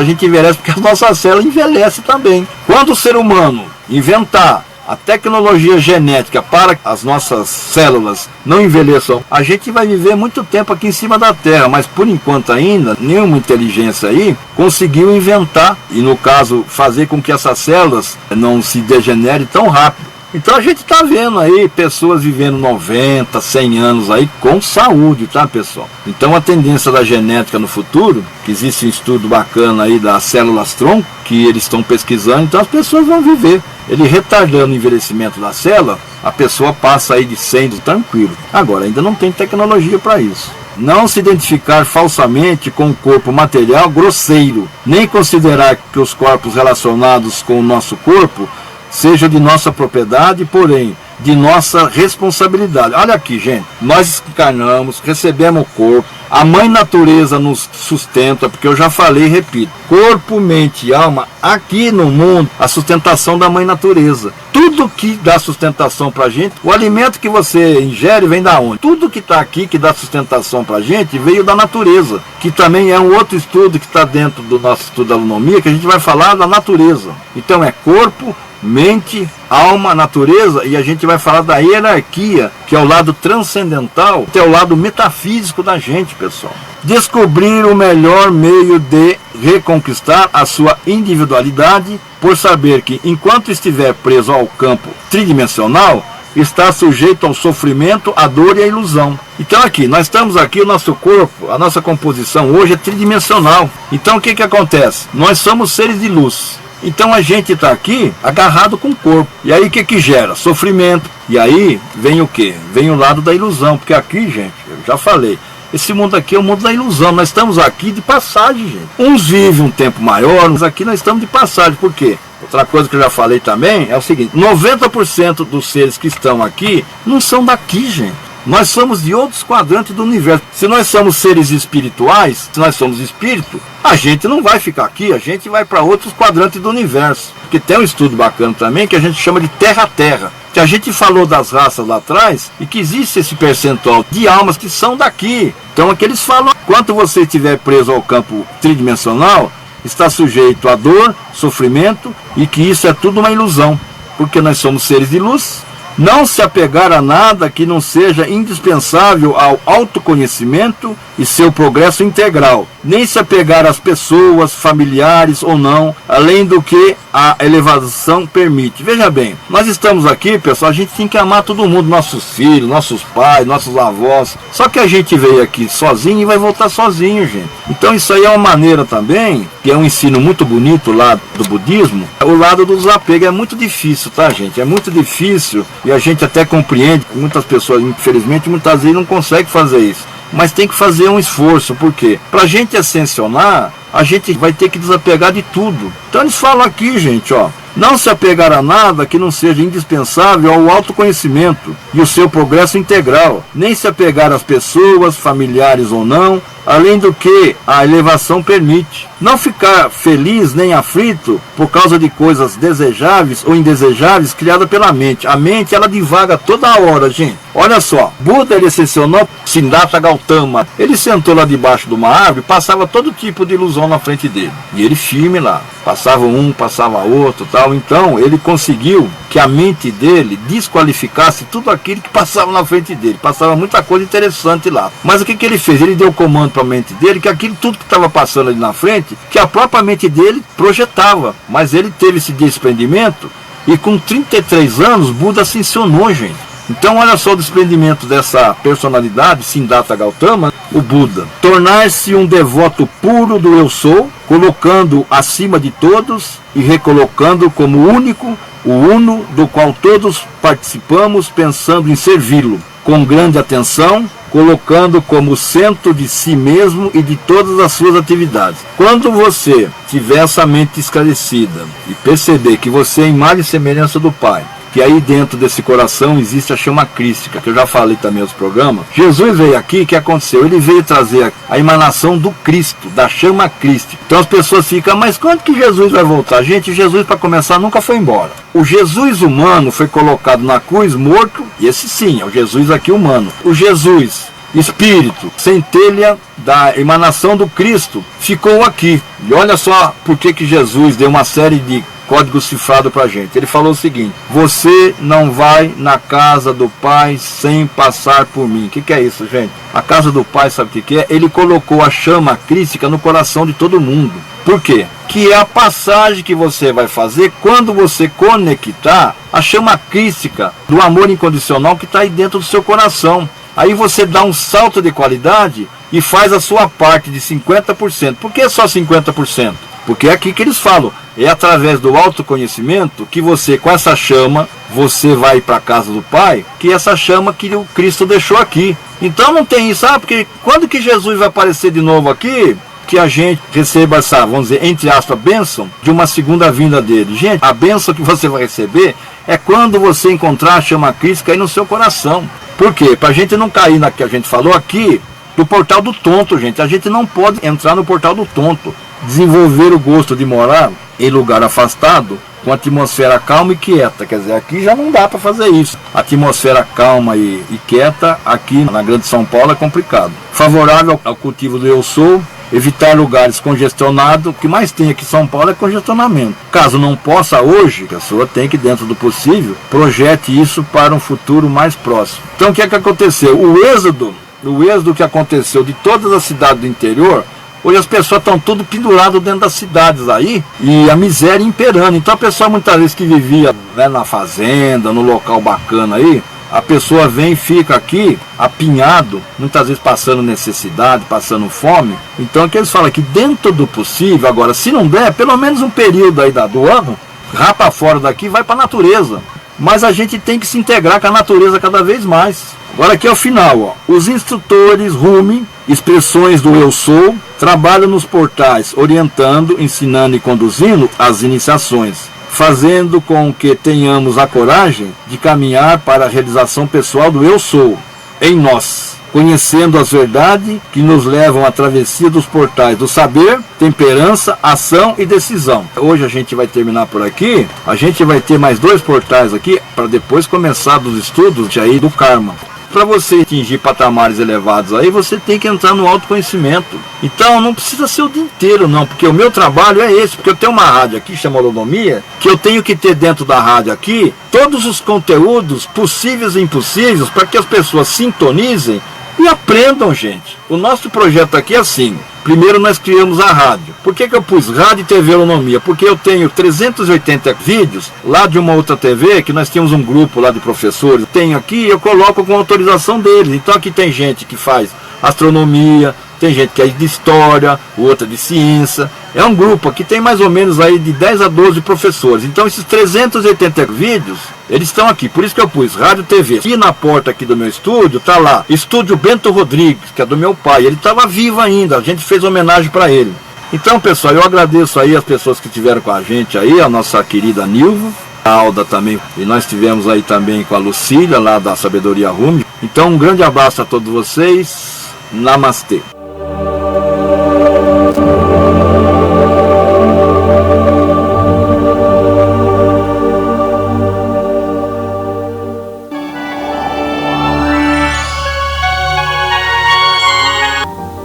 A: porque as nossas células envelhecem também. Quando o ser humano inventar a tecnologia genética para as nossas células não envelheçam, a gente vai viver muito tempo aqui em cima da Terra, mas por enquanto ainda, nenhuma inteligência aí conseguiu inventar, e no caso, fazer com que essas células não se degenerem tão rápido. Então a gente está vendo aí pessoas vivendo 90, 100 anos aí com saúde, tá, pessoal? Então a tendência da genética no futuro, que existe um estudo bacana aí das células-tronco, que eles estão pesquisando, então as pessoas vão viver. Ele retardando o envelhecimento da célula, a pessoa passa aí de 100 tranquilo. Agora, ainda não tem tecnologia para isso. Não se identificar falsamente com o corpo material grosseiro, nem considerar que os corpos relacionados com o nosso corpo seja de nossa propriedade, porém de nossa responsabilidade. Olha aqui, gente, nós encarnamos, recebemos o corpo, a mãe natureza nos sustenta, porque eu já falei e repito, corpo, mente e alma, aqui no mundo, a sustentação da mãe natureza. Tudo que dá sustentação pra gente, o alimento que você ingere vem da onde? Tudo que está aqui, que dá sustentação pra gente, veio da natureza, que também é um outro estudo que está dentro do nosso estudo da lunomia, que a gente vai falar da natureza. Então é corpo, mente, alma, natureza, e a gente vai falar da hierarquia, que é o lado transcendental, que é o lado metafísico da gente, pessoal. Descobrir o melhor meio de reconquistar a sua individualidade, por saber que, enquanto estiver preso ao campo tridimensional, está sujeito ao sofrimento, à dor e à ilusão. Então aqui, nós estamos aqui, o nosso corpo, a nossa composição hoje é tridimensional. Então o que acontece? Nós somos seres de luz. Então a gente está aqui agarrado com o corpo. E aí o que gera? Sofrimento. E aí vem o quê? Vem o lado da ilusão. Porque aqui, gente, eu já falei, esse mundo aqui é o mundo da ilusão. Nós estamos aqui de passagem, gente. Uns vivem um tempo maior, mas aqui nós estamos de passagem. Por quê? Outra coisa que eu já falei também é o seguinte, 90% dos seres que estão aqui não são daqui, gente. Nós somos de outros quadrantes do universo. Se nós somos seres espirituais, se nós somos espírito, a gente não vai ficar aqui, a gente vai para outros quadrantes do universo. Porque tem um estudo bacana também que a gente chama de Terra-Terra. Que a gente falou das raças lá atrás e que existe esse percentual de almas que são daqui. Então é que eles falam, enquanto você estiver preso ao campo tridimensional, está sujeito a dor, sofrimento e que isso é tudo uma ilusão. Porque nós somos seres de luz. Não se apegar a nada que não seja indispensável ao autoconhecimento e seu progresso integral. Nem se apegar às pessoas, familiares ou não, além do que a elevação permite. Veja bem, nós estamos aqui, pessoal, a gente tem que amar todo mundo, nossos filhos, nossos pais, nossos avós. Só que a gente veio aqui sozinho e vai voltar sozinho, gente. Então isso aí é uma maneira também, que é um ensino muito bonito lá do budismo, o lado do desapego é muito difícil, tá, gente? É muito difícil. E a gente até compreende que muitas pessoas, infelizmente, muitas vezes não conseguem fazer isso. Mas tem que fazer um esforço, por quê? Para a gente ascensionar, a gente vai ter que desapegar de tudo. Então eles falam aqui, gente, ó, não se apegar a nada que não seja indispensável ao autoconhecimento e o seu progresso integral, nem se apegar às pessoas, familiares ou não, além do que a elevação permite. Não ficar feliz nem aflito por causa de coisas desejáveis ou indesejáveis criadas pela mente. A mente, ela divaga toda hora, gente. Olha só, Buda, ele ascensionou Siddhartha Gautama. Ele sentou lá debaixo de uma árvore, passava todo tipo de ilusão na frente dele. E ele firme lá. Passava um, passava outro, tal. Então, ele conseguiu que a mente dele desqualificasse tudo aquilo que passava na frente dele. Passava muita coisa interessante lá. Mas o que ele fez? Ele deu comando para a mente dele, que aquilo tudo que estava passando ali na frente, que a própria mente dele projetava. Mas ele teve esse desprendimento e com 33 anos, Buda ascensionou, gente. Então olha só o desprendimento dessa personalidade, Siddhartha Gautama, o Buda. Tornar-se um devoto puro do Eu Sou, colocando acima de todos e recolocando como único, o uno do qual todos participamos, pensando em servi-lo, com grande atenção, colocando como centro de si mesmo e de todas as suas atividades. Quando você tiver essa mente esclarecida e perceber que você é imagem e semelhança do Pai, que aí dentro desse coração existe a chama crística, que eu já falei também nos programas. Jesus veio aqui, o que aconteceu? Ele veio trazer a emanação do Cristo, da chama crística. Então as pessoas ficam, mas quando que Jesus vai voltar? Gente, Jesus, para começar, nunca foi embora. O Jesus humano foi colocado na cruz, morto, e esse sim, é o Jesus aqui humano. O Jesus Espírito, centelha da emanação do Cristo, ficou aqui. E olha só por que Jesus deu uma série de código cifrado para a gente. Ele falou o seguinte: você não vai na casa do Pai sem passar por mim. O que é isso, gente? A casa do Pai, sabe o que é? Ele colocou a chama crística no coração de todo mundo. Por quê? Que é a passagem que você vai fazer quando você conectar a chama crística do amor incondicional que está aí dentro do seu coração. Aí você dá um salto de qualidade e faz a sua parte de 50%. Por que só 50%? Porque é aqui que eles falam, é através do autoconhecimento que você, com essa chama, você vai para a casa do Pai, que é essa chama que o Cristo deixou aqui. Então não tem isso, porque quando que Jesus vai aparecer de novo aqui, que a gente receba essa, vamos dizer, entre aspas, bênção de uma segunda vinda dele. Gente, a bênção que você vai receber é quando você encontrar a chama crística aí no seu coração. Por quê? Para a gente não cair na que a gente falou aqui, do portal do tonto, gente. A gente não pode entrar no portal do tonto. Desenvolver o gosto de morar em lugar afastado, com atmosfera calma e quieta. Quer dizer, aqui já não dá para fazer isso. Atmosfera calma e quieta, aqui na Grande São Paulo é complicado. Favorável ao cultivo do eu sou, evitar lugares congestionados. O que mais tem aqui em São Paulo é congestionamento. Caso não possa hoje, a pessoa tem que, dentro do possível, projete isso para um futuro mais próximo. Então o que é que aconteceu? O êxodo que aconteceu de todas as cidades do interior, hoje as pessoas estão tudo penduradas dentro das cidades aí e a miséria imperando. Então a pessoa muitas vezes que vivia, né, na fazenda, no local bacana aí, a pessoa vem e fica aqui apinhado, muitas vezes passando necessidade, passando fome. Então o que eles falam que dentro do possível, agora se não der, pelo menos um período aí do ano, rapa fora daqui e vai para a natureza. Mas a gente tem que se integrar com a natureza cada vez mais. Agora aqui é o final, ó. Os instrutores Rumi, expressões do eu sou, trabalham nos portais, orientando, ensinando e conduzindo as iniciações, fazendo com que tenhamos a coragem de caminhar para a realização pessoal do eu sou, em nós, conhecendo as verdades que nos levam à travessia dos portais do saber, temperança, ação e decisão. Hoje a gente vai terminar por aqui, a gente vai ter mais 2 portais aqui, para depois começar dos estudos de aí do karma. Para você atingir patamares elevados aí, você tem que entrar no autoconhecimento. Então não precisa ser o dia inteiro não, porque o meu trabalho é esse, porque eu tenho uma rádio aqui, chama Holonomia, que eu tenho que ter dentro da rádio aqui todos os conteúdos possíveis e impossíveis para que as pessoas sintonizem e aprendam, gente. O nosso projeto aqui é assim. Primeiro nós criamos a rádio. Por que eu pus Rádio e TV Holonomia? Porque eu tenho 380 vídeos lá de uma outra TV, que nós temos um grupo lá de professores. Tenho aqui e eu coloco com autorização deles. Então aqui tem gente que faz astronomia, tem gente que é de história, outra de ciência. É um grupo aqui, tem mais ou menos aí de 10 a 12 professores. Então esses 380 vídeos, eles estão aqui. Por isso que eu pus Rádio TV. Aqui na porta aqui do meu estúdio, tá lá, Estúdio Bento Rodrigues, que é do meu pai. Ele estava vivo ainda, a gente fez homenagem para ele. Então, pessoal, eu agradeço aí as pessoas que estiveram com a gente aí, a nossa querida Nilva, a Alda também, e nós tivemos aí também com a Lucília, lá da Sabedoria Rumi. Então, um grande abraço a todos vocês. Namastê.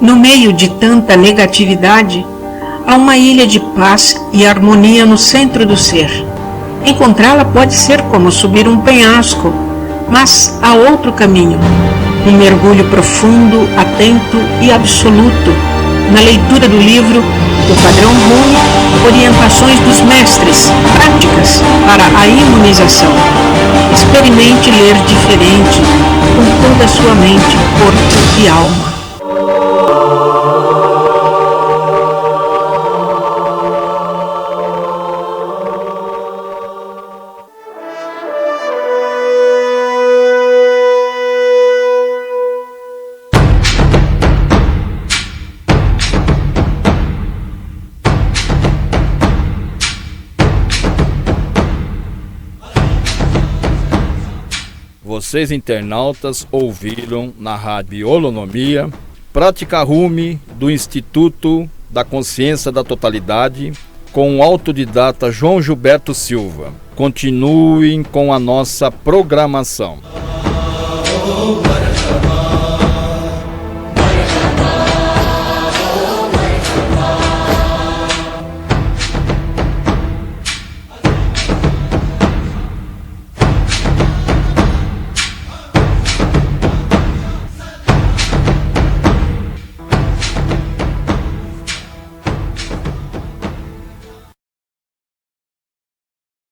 B: No meio de tanta negatividade, há uma ilha de paz e harmonia no centro do ser. Encontrá-la pode ser como subir um penhasco, mas há outro caminho. Um mergulho profundo, atento e absoluto na leitura do livro do Padrão Rumi, Orientações dos Mestres, Práticas para a Imunização. Experimente ler diferente, com toda a sua mente, corpo e alma.
A: Vocês internautas ouviram na Rádio Holonomia Prática Rumi do Instituto da Consciência da Totalidade com o autodidata João Gilberto Silva. Continuem com a nossa programação.